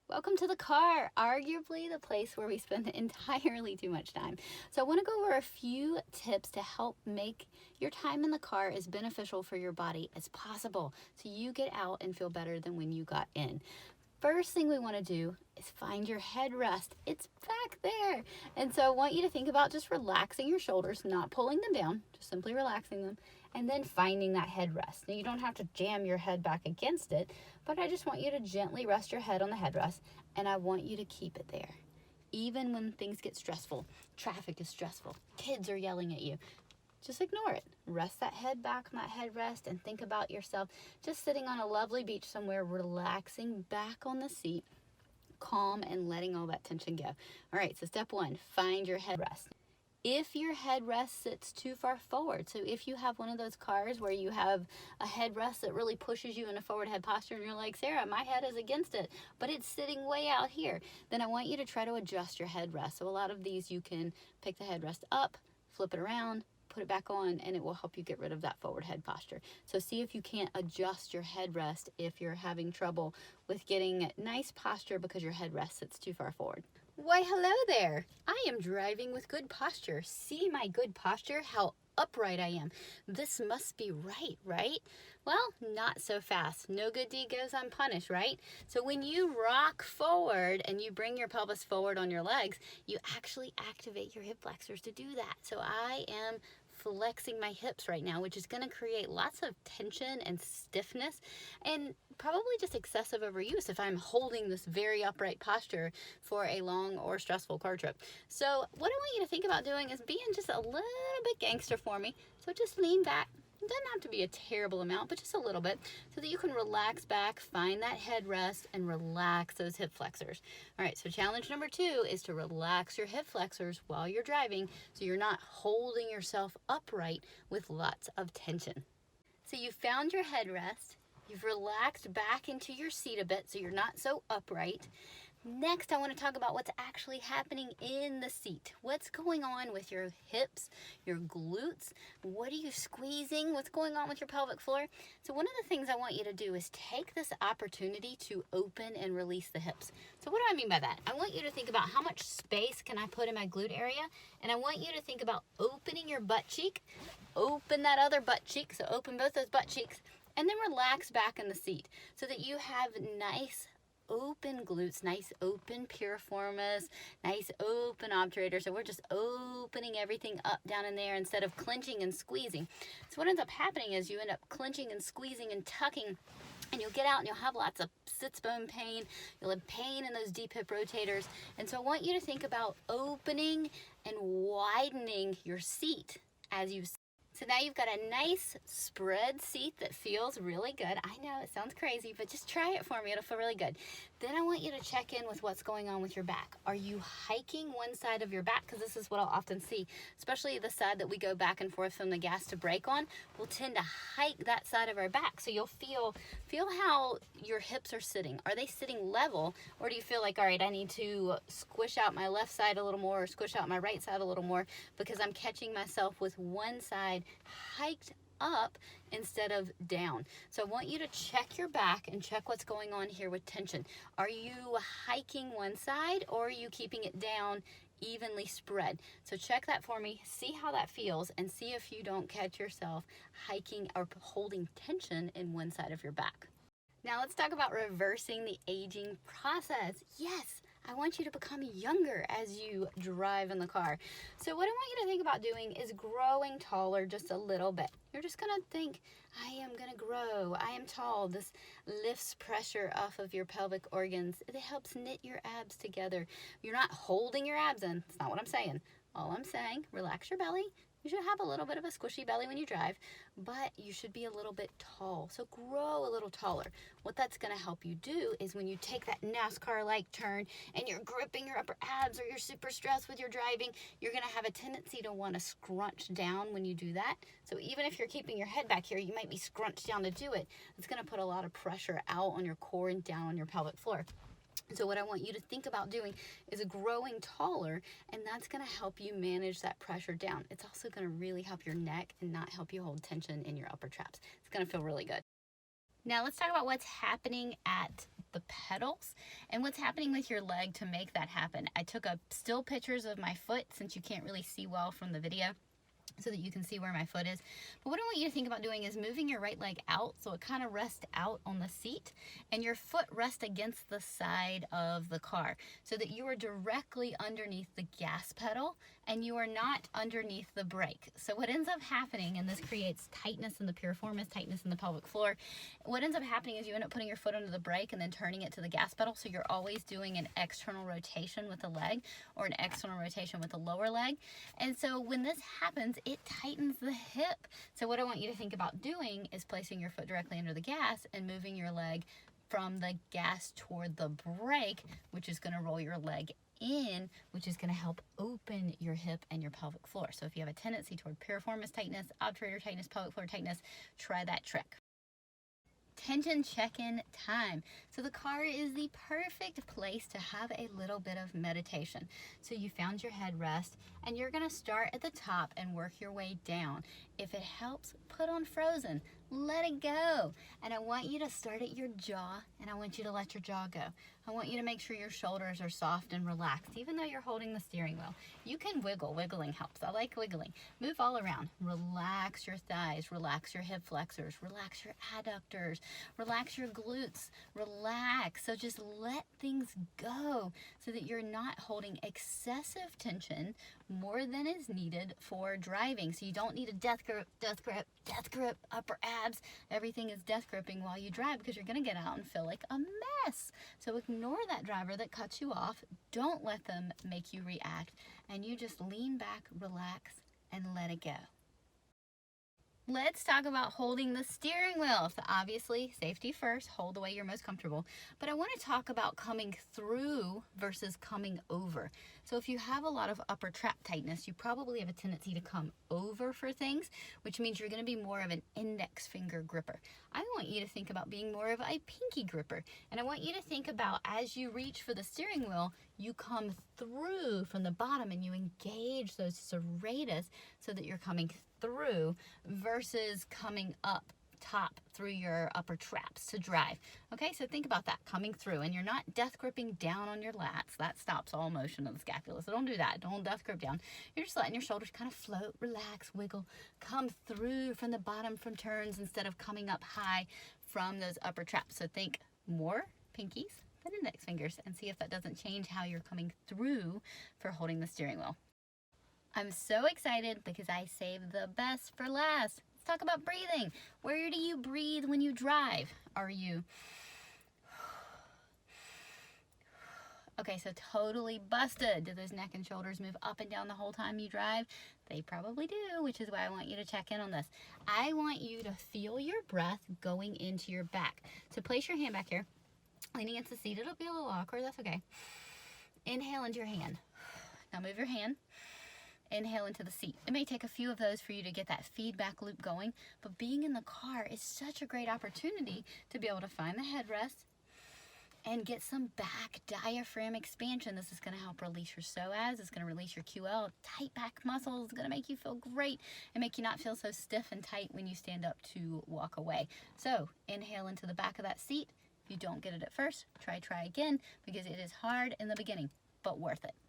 Welcome to the car, arguably the place where we spend entirely too much time. So I want to go over a few tips to help make your time in the car as beneficial for your body as possible so you get out and feel better than when you got in. First thing we want to do is find your headrest. It's back there. And so I want you to think about just relaxing your shoulders, not pulling them down, just simply relaxing them, and then finding that headrest. Now you don't have to jam your head back against it, but I just want you to gently rest your head on the headrest, and I want you to keep it there. Even when things get stressful, traffic is stressful, kids are yelling at you, just ignore it. Rest that head back on that headrest and think about yourself just sitting on a lovely beach somewhere, relaxing back on the seat, calm and letting all that tension go. All right, so step one, find your headrest. If your headrest sits too far forward, so if you have one of those cars where you have a headrest that really pushes you in a forward head posture and you're like, Sarah, my head is against it, but it's sitting way out here, then I want you to try to adjust your headrest. So a lot of these you can pick the headrest up, flip it around, put it back on, and it will help you get rid of that forward head posture. So see if you can't adjust your headrest if you're having trouble with getting nice posture because your headrest sits too far forward. Why, hello there. I am driving with good posture. See my good posture, how upright I am. This must be right? Well, not so fast. No good deed goes unpunished, right? So when you rock forward and you bring your pelvis forward on your legs, you actually activate your hip flexors to do that. So I am flexing my hips right now, which is going to create lots of tension and stiffness and probably just excessive overuse if I'm holding this very upright posture for a long or stressful car trip. So what I want you to think about doing is being just a little bit gangster for me. So just lean back. It doesn't have to be a terrible amount, but just a little bit so that you can relax back, find that headrest, and relax those hip flexors. All right, so challenge number 2 is to relax your hip flexors while you're driving so you're not holding yourself upright with lots of tension. So you found your headrest, you've relaxed back into your seat a bit so you're not so upright. Next, I want to talk about what's actually happening in the seat. What's going on with your hips, your glutes? What are you squeezing? What's going on with your pelvic floor? So one of the things I want you to do is take this opportunity to open and release the hips. So what do I mean by that? I want you to think about how much space can I put in my glute area, and I want you to think about opening your butt cheek, open that other butt cheek, so open both those butt cheeks, and then relax back in the seat so that you have nice open glutes, nice open piriformis, nice open obturator. So we're just opening everything up down in there instead of clenching and squeezing. So what ends up happening is you end up clenching and squeezing and tucking, and you'll get out and you'll have lots of sits bone pain. You'll have pain in those deep hip rotators. And so I want you to think about opening and widening your seat as you. So now you've got a nice spread seat that feels really good. I know it sounds crazy, but just try it for me. It'll feel really good. Then I want you to check in with what's going on with your back. Are you hiking one side of your back? Because this is what I'll often see, especially the side that we go back and forth from the gas to brake on. We'll tend to hike that side of our back. So you'll feel how your hips are sitting. Are they sitting level, or do you feel like, all right, I need to squish out my left side a little more or squish out my right side a little more because I'm catching myself with one side hiked up instead of down? So I want you to check your back and check what's going on here with tension. Are you hiking one side, or are you keeping it down evenly spread? So check that for me, see how that feels, and see if you don't catch yourself hiking or holding tension in one side of your back. Now let's talk about reversing the aging process. Yes, I want you to become younger as you drive in the car. So what I want you to think about doing is growing taller just a little bit. You're just gonna think, I am gonna grow, I am tall. This lifts pressure off of your pelvic organs. It helps knit your abs together. You're not holding your abs in, that's not what I'm saying. All I'm saying, relax your belly. You should have a little bit of a squishy belly when you drive, but you should be a little bit tall. So grow a little taller. What that's gonna help you do is when you take that NASCAR-like turn and you're gripping your upper abs or you're super stressed with your driving, you're gonna have a tendency to wanna scrunch down when you do that. So even if you're keeping your head back here, you might be scrunched down to do it. It's gonna put a lot of pressure out on your core and down on your pelvic floor. So what I want you to think about doing is growing taller, and that's going to help you manage that pressure down. It's also going to really help your neck and not help you hold tension in your upper traps. It's going to feel really good. Now let's talk about what's happening at the pedals and what's happening with your leg to make that happen. I took still pictures of my foot since you can't really see well from the video, so that you can see where my foot is. But what I want you to think about doing is moving your right leg out so it kind of rests out on the seat and your foot rests against the side of the car so that you are directly underneath the gas pedal and you are not underneath the brake. So what ends up happening, and this creates tightness in the piriformis, tightness in the pelvic floor, what ends up happening is you end up putting your foot under the brake and then turning it to the gas pedal, so you're always doing an external rotation with the leg or an external rotation with the lower leg. And so when this happens, it tightens the hip. So what I want you to think about doing is placing your foot directly under the gas and moving your leg from the gas toward the brake, which is going to roll your leg in, which is going to help open your hip and your pelvic floor. So if you have a tendency toward piriformis tightness, obturator tightness, pelvic floor tightness, try that trick. Tension check-in time. So the car is the perfect place to have a little bit of meditation. So you found your headrest and you're going to start at the top and work your way down. If it helps, put on Frozen. Let it go. And I want you to start at your jaw and I want you to let your jaw go. I want you to make sure your shoulders are soft and relaxed, even though you're holding the steering wheel. You can wiggle. Wiggling helps. I like wiggling. Move all around. Relax your thighs. Relax your hip flexors. Relax your adductors. Relax your glutes. Relax. So just let things go so that you're not holding excessive tension more than is needed for driving. So you don't need a death grip, death grip, death grip, upper abs. Everything is death gripping while you drive because you're going to get out and feel like a mess. So ignore that driver that cuts you off. Don't let them make you react. And you just lean back, relax, and let it go. Let's talk about holding the steering wheel. So obviously, safety first, hold the way you're most comfortable. But I want to talk about coming through versus coming over. So if you have a lot of upper trap tightness, you probably have a tendency to come over for things, which means you're going to be more of an index finger gripper. I want you to think about being more of a pinky gripper. And I want you to think about as you reach for the steering wheel, you come through from the bottom and you engage those serratus so that you're coming through versus coming up top through your upper traps to drive. Okay, so think about that, coming through, and you're not death gripping down on your lats. That stops all motion of the scapula, so don't do that. Don't death grip down. You're just letting your shoulders kind of float, relax, wiggle, come through from the bottom from turns instead of coming up high from those upper traps. So think more pinkies than index fingers and see if that doesn't change how you're coming through for holding the steering wheel. I'm so excited because I saved the best for last. Let's talk about breathing. Where do you breathe when you drive? Are you... Okay, so totally busted. Do those neck and shoulders move up and down the whole time you drive? They probably do, which is why I want you to check in on this. I want you to feel your breath going into your back. So place your hand back here, leaning against the seat. It'll be a little awkward, that's okay. Inhale into your hand. Now move your hand. Inhale into the seat. It may take a few of those for you to get that feedback loop going, but being in the car is such a great opportunity to be able to find the headrest and get some back diaphragm expansion. This is going to help release your psoas. It's going to release your QL. Tight back muscles. It's going to make you feel great and make you not feel so stiff and tight when you stand up to walk away. So inhale into the back of that seat. If you don't get it at first, try again because it is hard in the beginning, but worth it.